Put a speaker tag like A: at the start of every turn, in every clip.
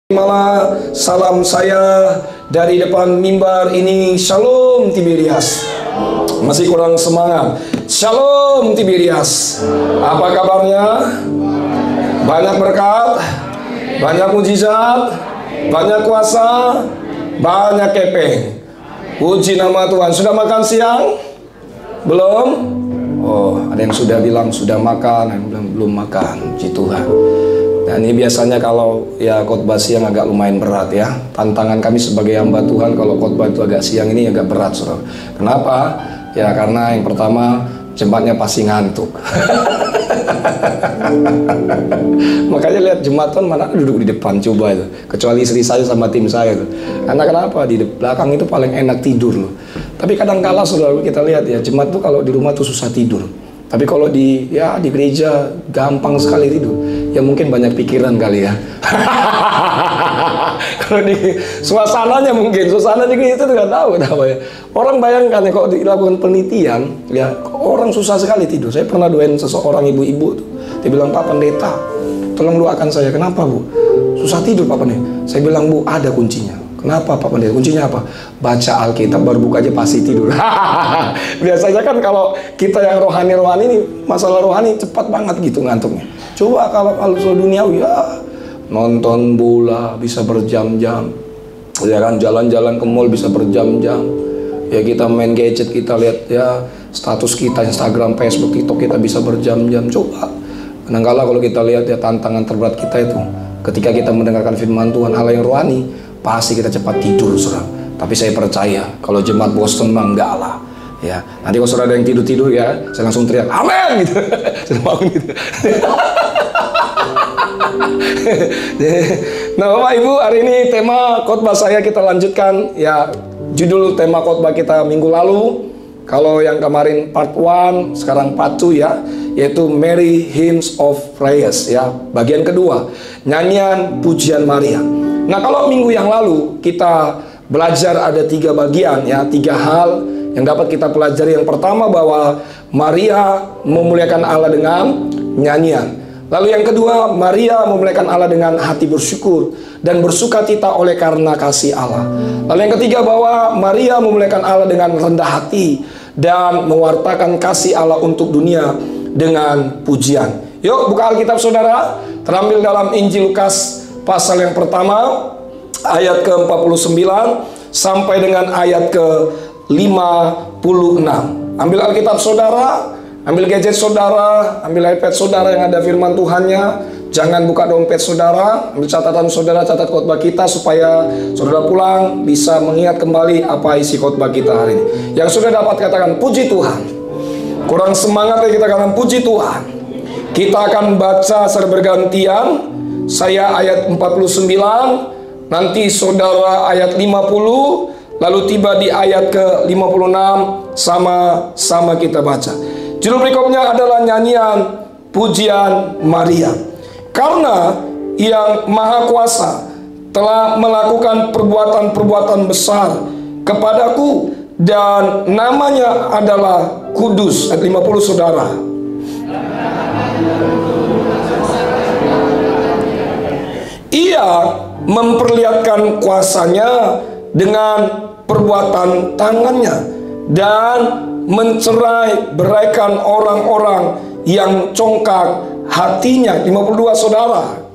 A: Malah salam saya dari depan mimbar ini. Shalom Tiberias. Masih kurang semangat. Shalom Tiberias. Apa kabarnya? Banyak berkat, banyak mujizat, banyak kuasa, banyak kepeng. Puji nama Tuhan. Sudah makan siang? Belum? Oh, ada yang sudah bilang sudah makan, ada yang bilang belum makan. Puji Tuhan. Dan ini biasanya kalau ya khotbah siang agak lumayan berat ya. Tantangan kami sebagai hamba Tuhan kalau khotbah itu agak siang ini agak berat, saudara. Kenapa? Ya karena yang pertama jemaatnya pasti ngantuk. Makanya lihat jemaat kan mana duduk di depan coba itu. Kecuali istri saya sama tim saya itu. Karena kenapa? Di belakang itu paling enak tidur loh. Tapi kadang kala saudara kita lihat ya jemaat tuh kalau di rumah tuh susah tidur. Tapi kalau di gereja gampang sekali tidur. Ya mungkin banyak pikiran kali ya. Kalau di suasananya mungkin, suasananya itu nggak tahu kenapa ya. Orang bayangkan ya kalau dilakukan penelitian, ya orang susah sekali tidur. Saya pernah doain seseorang ibu-ibu tuh. Dia bilang, "Pak Pendeta, tolong doakan saya." "Kenapa, Bu?" "Susah tidur, Pak Pendeta." Saya bilang, "Bu, ada kuncinya." "Kenapa, Pak Pendeta?" "Kuncinya apa?" "Baca Alkitab baru buka aja pasti tidur." Biasanya kan kalau kita yang rohani-rohani ini, masalah rohani cepat banget gitu ngantuknya. Coba kalau soal duniawi ya nonton bola bisa berjam-jam. Ya kan jalan-jalan ke mall bisa berjam-jam. Ya kita main gadget, kita lihat ya status kita Instagram, Facebook, TikTok kita bisa berjam-jam. Coba. Kadang-kala kalau kita lihat ya tantangan terberat kita itu ketika kita mendengarkan firman Tuhan, hal yang rohani, pasti kita cepat tidur, saudara. Tapi saya percaya kalau jemaat Boston mah enggak lah. Ya, nanti kalau saudara ada yang tidur-tidur ya, saya langsung teriak, "Amin!" gitu. Sudah bangun gitu. Nah, Bapak Ibu, hari ini tema khotbah saya kita lanjutkan ya, judul tema khotbah kita minggu lalu. Kalau yang kemarin part 1, sekarang part 2 ya, yaitu Mary Hymns of Praise ya, bagian kedua, nyanyian pujian Maria. Nah, kalau minggu yang lalu kita belajar ada 3 bagian ya, 3 hal yang dapat kita pelajari. Yang pertama bahwa Maria memuliakan Allah dengan nyanyian. Lalu yang kedua, Maria memuliakan Allah dengan hati bersyukur dan bersukacita oleh karena kasih Allah. Lalu yang ketiga bahwa Maria memuliakan Allah dengan rendah hati dan mewartakan kasih Allah untuk dunia dengan pujian. Yuk buka Alkitab saudara, terambil dalam Injil Lukas pasal yang pertama ayat ke-49 sampai dengan ayat ke-56. Ambil Alkitab saudara, ambil gadget saudara, ambil iPad saudara yang ada firman Tuhannya. Jangan buka dompet saudara, ambil catatan saudara, catat khotbah kita supaya saudara pulang bisa mengingat kembali apa isi khotbah kita hari ini. Yang sudah dapat katakan puji Tuhan. Kurang semangat ya kita katakan puji Tuhan. Kita akan baca secara bergantian. Saya ayat 49, nanti saudara ayat 50, lalu tiba di ayat ke-56, sama-sama kita baca. Judul berikutnya adalah nyanyian pujian Maria. Karena yang Maha Kuasa telah melakukan perbuatan-perbuatan besar kepadaku dan namanya adalah kudus. Ayat 50 saudara. Ia memperlihatkan kuasanya dengan perbuatan tangannya dan mencerai beraikan orang-orang yang congkak hatinya. 52 saudara.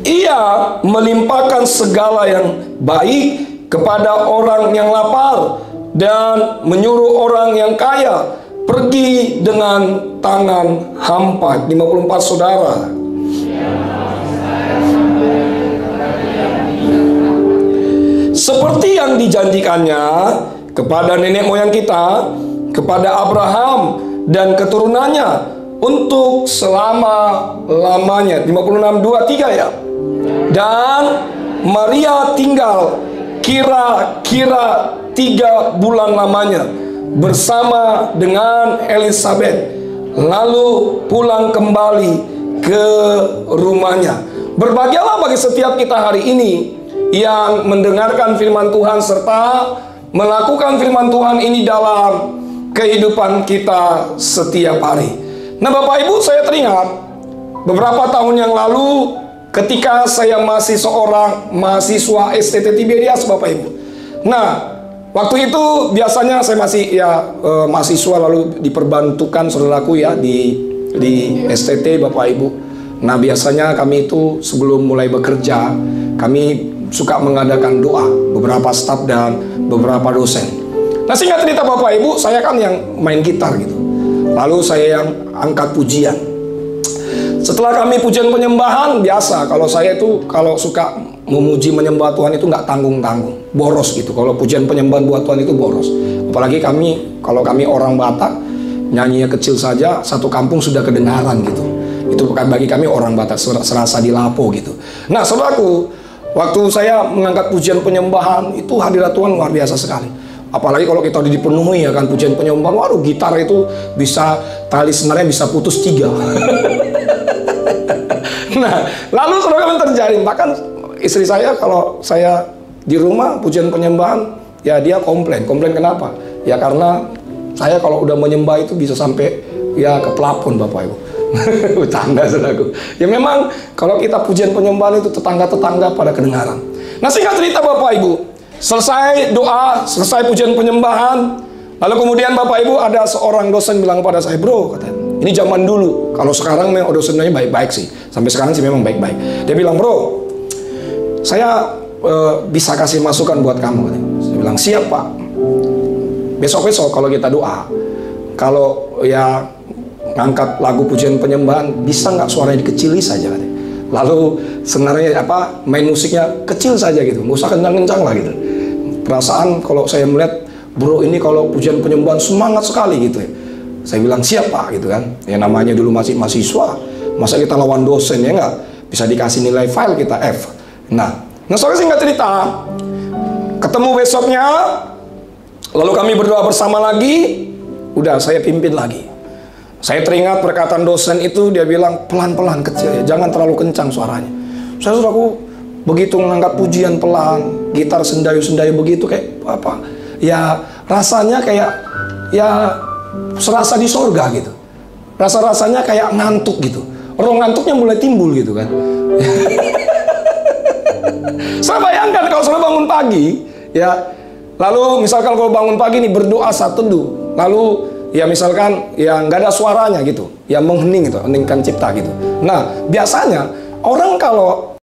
A: Ia melimpahkan segala yang baik kepada orang yang lapar dan menyuruh orang yang kaya pergi dengan tangan hampa. 54 saudara. Seperti yang dijanjikannya kepada nenek moyang kita, kepada Abraham dan keturunannya untuk selama-lamanya. 56:2-3 ya. Dan Maria tinggal kira-kira 3 bulan lamanya bersama dengan Elizabeth, lalu pulang kembali ke rumahnya. Berbahagialah bagi setiap kita hari ini yang mendengarkan firman Tuhan serta melakukan firman Tuhan ini dalam kehidupan kita setiap hari. Nah Bapak Ibu, saya teringat beberapa tahun yang lalu ketika saya masih seorang mahasiswa STT Tiberias Bapak Ibu. Nah waktu itu biasanya saya masih mahasiswa, lalu diperbantukan saudaraku ya di STT Bapak Ibu. Nah biasanya kami itu sebelum mulai bekerja, kami suka mengadakan doa, beberapa staf dan beberapa dosen. Nah singkat cerita Bapak Ibu, saya kan yang main gitar gitu, lalu saya yang angkat pujian. Setelah kami pujian penyembahan, biasa kalau saya itu kalau suka memuji menyembah Tuhan itu nggak tanggung-tanggung, boros gitu. Kalau pujian penyembahan buat Tuhan itu boros. Apalagi kalau kami orang Batak, nyanyinya kecil saja satu kampung sudah kedengaran gitu. Itu bukan bagi kami orang Batak, serasa dilapo gitu. Nah saudaraku, waktu saya mengangkat pujian penyembahan itu hadirat Tuhan luar biasa sekali. Apalagi kalau kita udah dipenuhi ya kan pujian penyembahan, waduh gitar itu bisa, tali senarnya bisa putus 3. Nah lalu saudara terjadi, bahkan istri saya kalau saya di rumah pujian penyembahan ya dia komplain kenapa? Ya karena saya kalau udah menyembah itu bisa sampai ya ke plafon Bapak Ibu. Bercanda saudaraku. Ya memang kalau kita pujian penyembahan itu tetangga-tetangga pada kedengaran. Nah singkat cerita Bapak Ibu, selesai doa, selesai pujian penyembahan, lalu kemudian Bapak Ibu ada seorang dosen bilang pada saya, bro, katanya, ini zaman dulu. Kalau sekarang memang dosennya baik-baik sih, sampai sekarang sih memang baik-baik. Dia bilang, bro, saya bisa kasih masukan buat kamu, katanya. Saya bilang, siap Pak. Besok-besok kalau kita doa, kalau ya ngangkat lagu pujian penyembahan, bisa nggak suaranya dikecili saja, katanya. Lalu senarnya main musiknya kecil saja gitu, nggak usah kencang-kencang lah gitu. Perasaan kalau saya melihat, bro ini kalau pujian penyembahan semangat sekali gitu ya. Saya bilang siap Pak gitu kan. Ya namanya dulu masih mahasiswa, masa kita lawan dosen ya nggak, bisa dikasih nilai file kita F. Nah soalnya singkat cerita, ketemu besoknya, lalu kami berdoa bersama lagi, udah saya pimpin lagi. Saya teringat perkataan dosen itu, dia bilang pelan-pelan kecil ya, jangan terlalu kencang suaranya. Saya saudaraku begitu mengangkat pujian pelan, gitar sendayu-sendayu begitu kayak apa? Ya rasanya kayak ya serasa di sorga gitu. Rasa-rasanya kayak ngantuk gitu. Roh ngantuknya mulai timbul gitu kan. Saya bayangkan kalau saya bangun pagi ya, lalu misalkan kalau bangun pagi nih berdoa saat teduh, lalu ya misalkan ya nggak ada suaranya gitu, ya menghening gitu, heningkan cipta gitu. Nah biasanya orang kalau